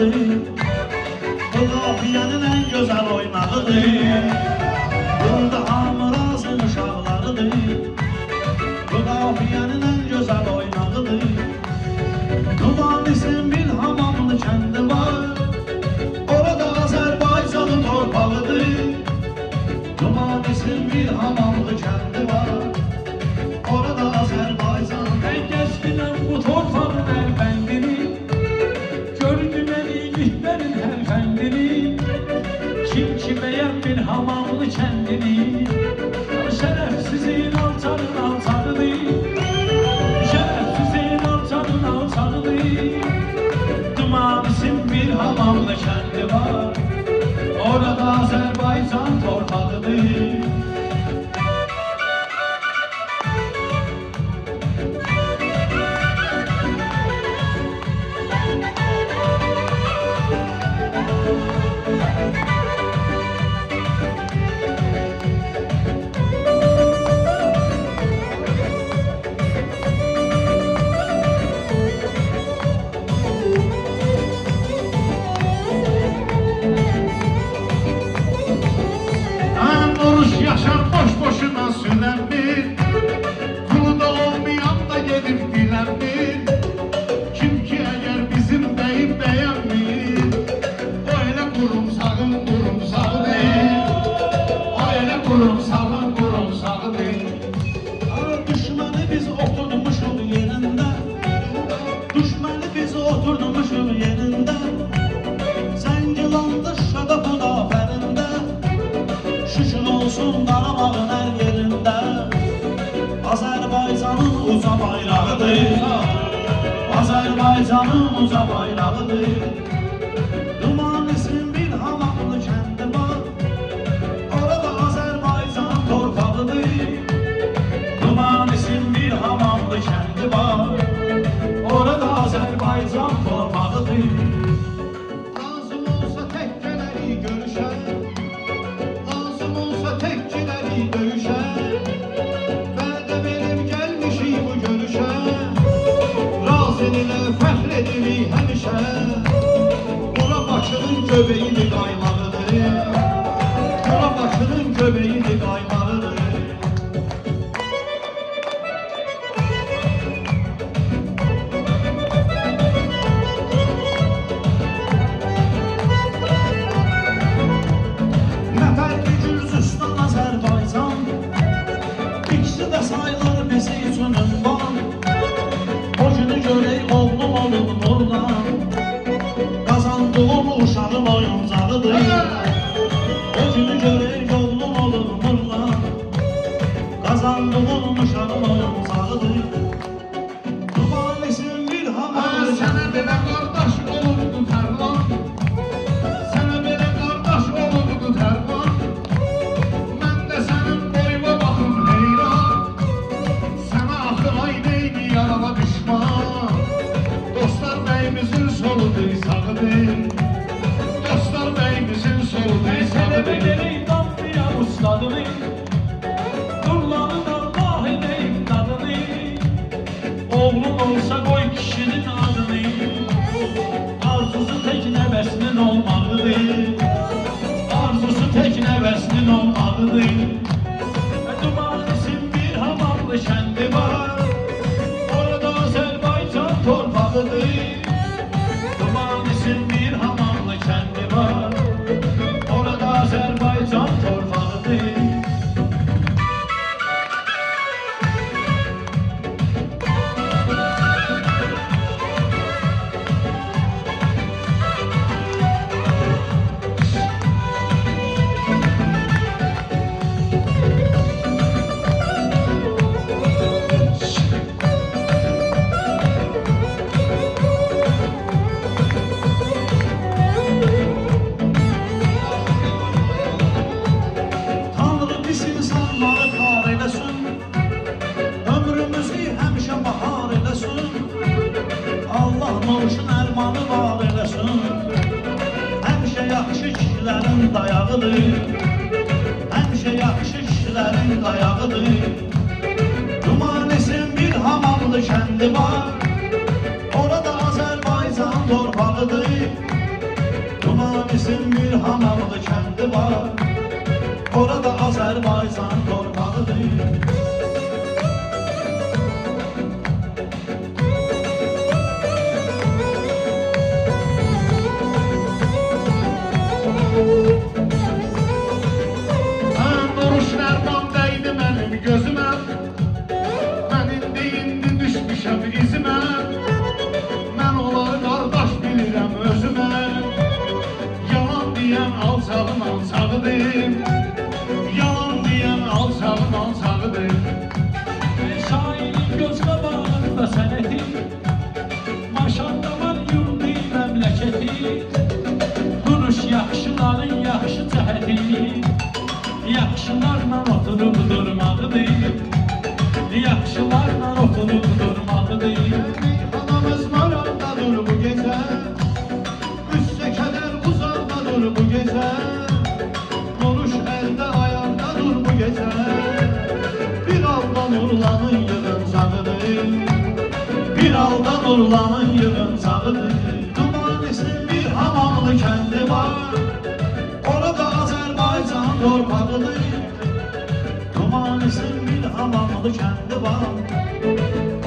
torpağıdır. Bu qafiyyənin ən gözəl oynağıdır. Burada hamı razı uşaqlarıdır. Bu qafiyyənin ən gözəl oynağıdır. Numanis'in bir hamamlı kəndi var. Orada Azərbaycanın torpağıdır. Numanis'in bir hamamlı kəndi var. Orada Azərbaycan. Ben geçkiden bu torpağın erfendini, gördüm en iyiliklerin herfendini. Kim ki beğen bir hamamlı kendini, şerefsizin altanın altanını, şerefsizin altanın altanını. Dumanis'in bir hamamlı kendi var, orada Azerbaycan torpağıdır. Yaşar boş boşuna söylenmir, kulu da olmayan da gelip dilenmir. Kim ki eğer bizim deyip beğenmir, o öyle kurumsağın kurumsağı değil. O öyle kurumsağın kurumsağı değil. Düşmanı biz oturdumuşuq yerində, düşmanı biz oturdumuşuq yerində. Zəngilanda Şuşada Xudafərində, şükür olsun Qarabağın hər yerində. Azərbaycanın uca bayrağıdır, Azərbaycanın uca bayrağıdır. Numanis'in bir hamamlı kəndi var, orada Azərbaycan torpağıdır. Numanis'in bir hamamlı kəndi var, orada Azərbaycan torpağıdır. Lazım olsa tekkeleri görüşer, lazım olsa tekçileri dövüşer. Vədə verib gəlmişik bu görüşə, razın ilə fəxr edirik həmişə. Bura Bakının göbeğidir qaymağıdır, bura Bakının göbeğidir qaymağıdır. Nəfərli Gürcüstan, Azərbaycan, ikisi də sayılır bizi üçün ünvan. O günü görək oğlum olub nurlan, qazandığım uşağın oyuncağıdır. O günü görək oğlum olub nurlan, qazandığım uşağın oyuncağıdır. Numanis'in bir hamamlı Sənə belə qardaş olubdu Tərlan, sənə belə qardaş olubdu Tərlan. Mən də sənin boyuna baxım heyran, sənə axı ay neydi yarana düşman. Dostlar bəyimizin soludur sağıdır, dostlar bəyimizin soludur Sənə sağıdır. bedeli damlaya ustadını, Nurlanın Allah edeyim dadını. Oğlum olsa koy kişinin adını, arzusu tek nəvəsinin olmağıdır, arzusu tek nəvəsinin olmağıdır. Dumanis'in bir hamamlı kəndi var, orada Azərbaycan torpağıdır. Dumanis'in bir hamamlı kəndi var, orada Azərbaycan torpağıdır. Tanrı biz insanları kar eləsin, ömrümüzü həmişə bahar eləsin. Allah nurşun ərmanı var eləsin, həmişə yaxşı kişilərin dayağıdır, həmişə yaxşı kişilərin dayağıdır. Numanis'in bir hamamlı kəndi var, orada Azərbaycan torpağıdır. kəndi var. Orada Azərbaycan torpağıdır. Duruş nərman dəydi mənim gözümə, mən indi düşmüşəm izimə. Mən onları qardaş bilirəm özümə, yalan deyən alçağın alçağıdır, yalan deyən alçağın alçağıdır. Şairin göz qabağında sənəti, maşallah var yurdu məmləkəti. Duruş yaxşıların yaxşı cəhəti, yaxşılarla oturub durmalıdır, yaxşılarla oturub durmalıdır. Anamız maramdadır bu gecə, qüssə kədər uzaqdadır bu gecə. Konuş əldə ayaqdadır bu gecə, bir alda nurlanın yığıncağıdır, bir alda nurlanın yığıncağıdır. Dumanisi bir hamamlı kəndi var, orada Azərbaycan torpağıdır. Dumanisi bir hamamlı kəndi var,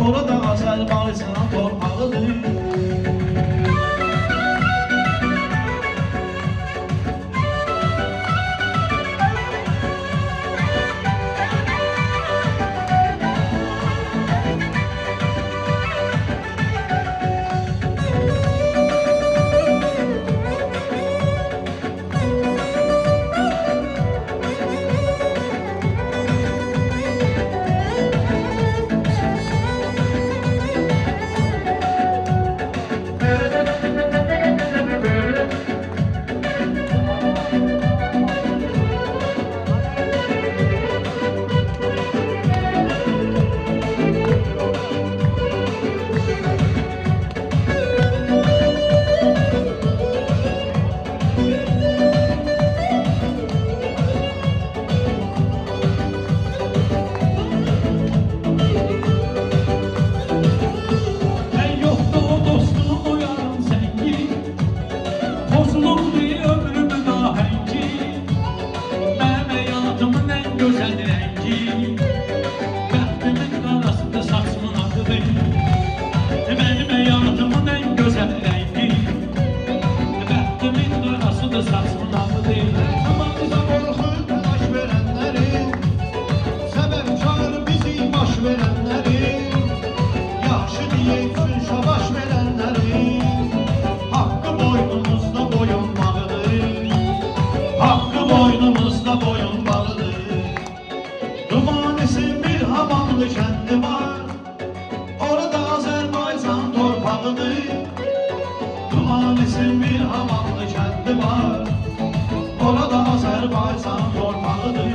orada Azərbaycan torpağıdır. Kəndi var, orada Azərbaycan torpağıdır. Dumanisi bir hamamlı kəndi var, orada Azərbaycan torpağıdır.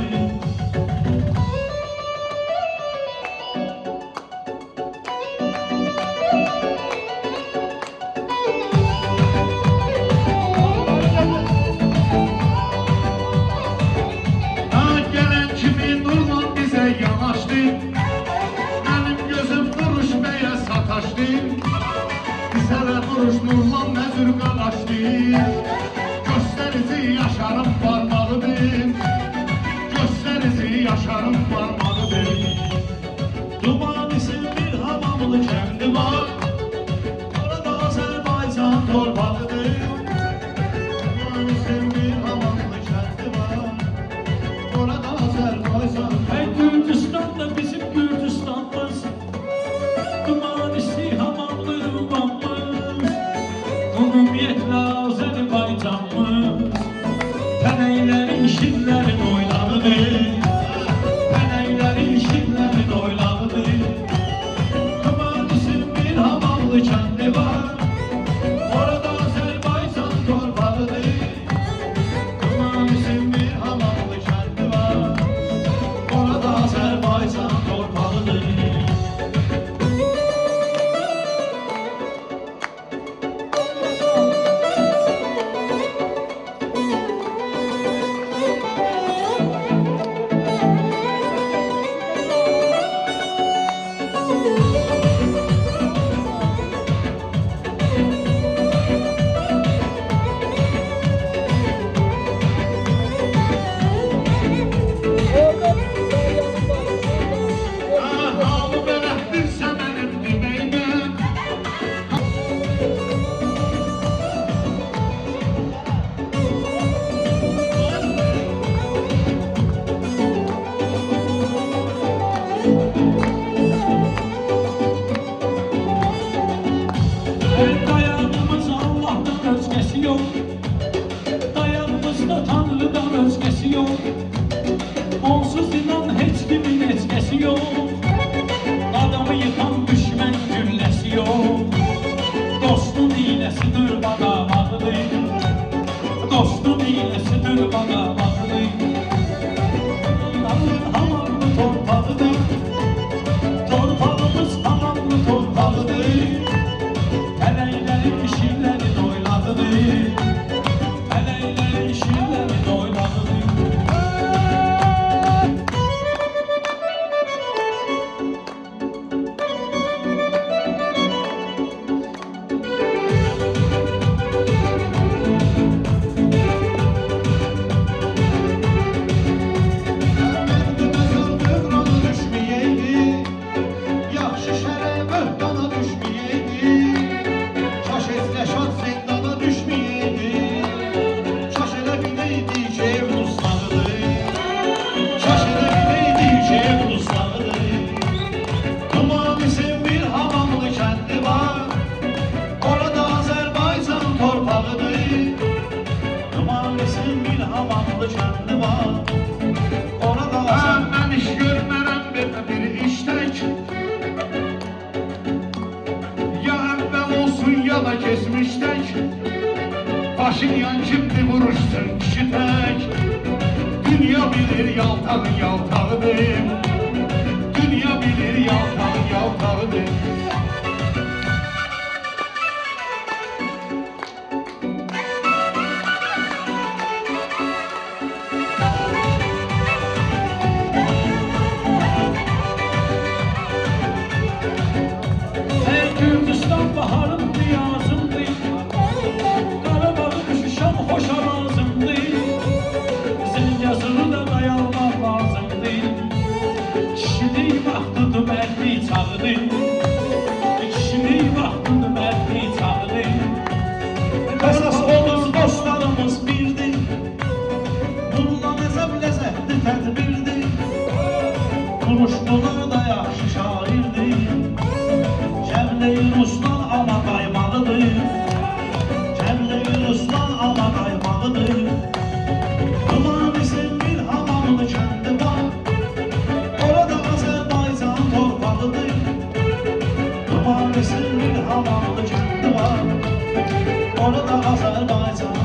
Gələn kimi nurla bizə yanaşdı, mənim gözüm duruşmaya sataşdı. Bizələ duruş nurla məzür qalaşdı, göstərici yaşarım parmağıdır, Paşinyan kimdi vuruşsun kişi tek. Dünya bilir yaltağın yaltağıdır. Dünya bilir yaltağın yaltağıdır. Ey Kürdistan baharım diyazımdı. Qarabağın Şuşam hoş arazımdı. Bizim yazılı da dayanmaq lazımdı. Kişilik vaxtıdır mərdi çağıdı. Kişilik vaxtıdır mərdi çağıdı. Əsas olur dostlarımız birdir. Bununla nəzəb ləzzətli tədbirdir. Duruşdular da yaxşı şairdir. Cəmlə-i Ruslan ama qaymalıdır. Cəmlə-i Ruslan ama qaymalıdır. Duman isim bir hamamlı kəndi var. Orada Azərbaycan torpağıdır. Duman isim bir hamamlı kəndi var. Orada Azərbaycan